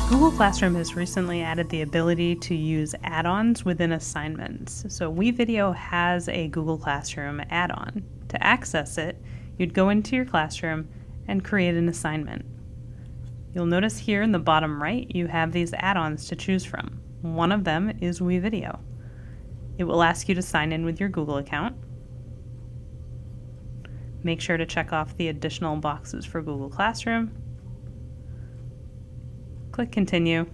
Google Classroom has recently added the ability to use add-ons within assignments. So WeVideo has a Google Classroom add-on. To access it, you'd go into your classroom and create an assignment. You'll notice here in the bottom right, you have these add-ons to choose from. One of them is WeVideo. It will ask you to sign in with your Google account. Make sure to check off the additional boxes for Google Classroom. Click Continue.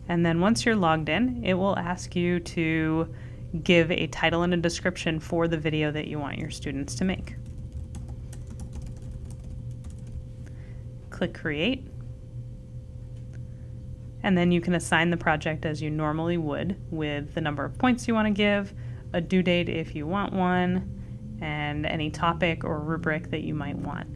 And then once you're logged in, it will ask you to give a title and a description for the video that you want your students to make. Click Create. And then you can assign the project as you normally would, with the number of points you want to give, a due date if you want one, and any topic or rubric that you might want.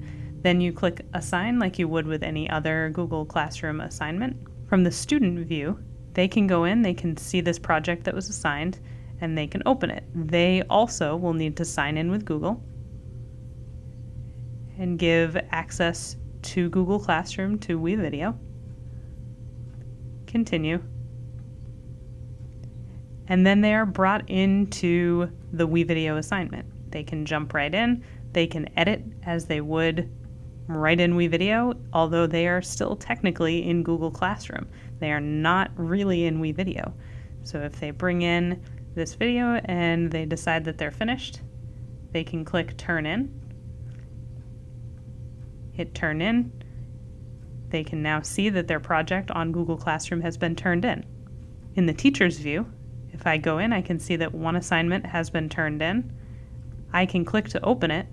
Then you click Assign like you would with any other Google Classroom assignment. From the student view, they can go in, they can see this project that was assigned, and they can open it. They also will need to sign in with Google and give access to Google Classroom to WeVideo. Continue. And then they are brought into the WeVideo assignment. They can jump right in, they can edit as they would right in WeVideo, although they are still technically in Google Classroom. They are not really in WeVideo. So if they bring in this video and they decide that they're finished, they can click Turn In, hit Turn In. They can now see that their project on Google Classroom has been turned in. In the teacher's view, if I go in, I can see that one assignment has been turned in. I can click to open it.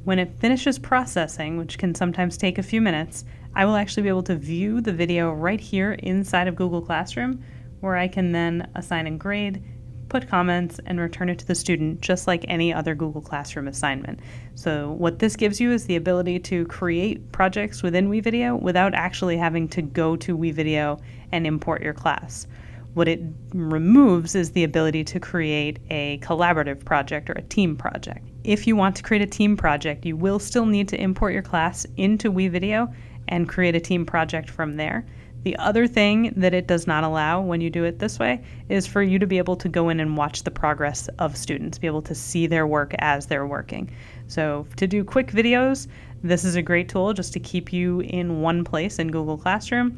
When it finishes processing, which can sometimes take a few minutes, I will actually be able to view the video right here inside of Google Classroom, where I can then assign and grade, put comments, and return it to the student just like any other Google Classroom assignment. So what this gives you is the ability to create projects within WeVideo without actually having to go to WeVideo and import your class. What it removes is the ability to create a collaborative project or a team project. If you want to create a team project, you will still need to import your class into WeVideo and create a team project from there. The other thing that it does not allow when you do it this way is for you to be able to go in and watch the progress of students, be able to see their work as they're working. So to do quick videos, this is a great tool just to keep you in one place in Google Classroom.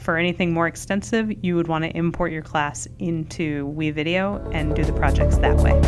For anything more extensive, you would want to import your class into WeVideo and do the projects that way.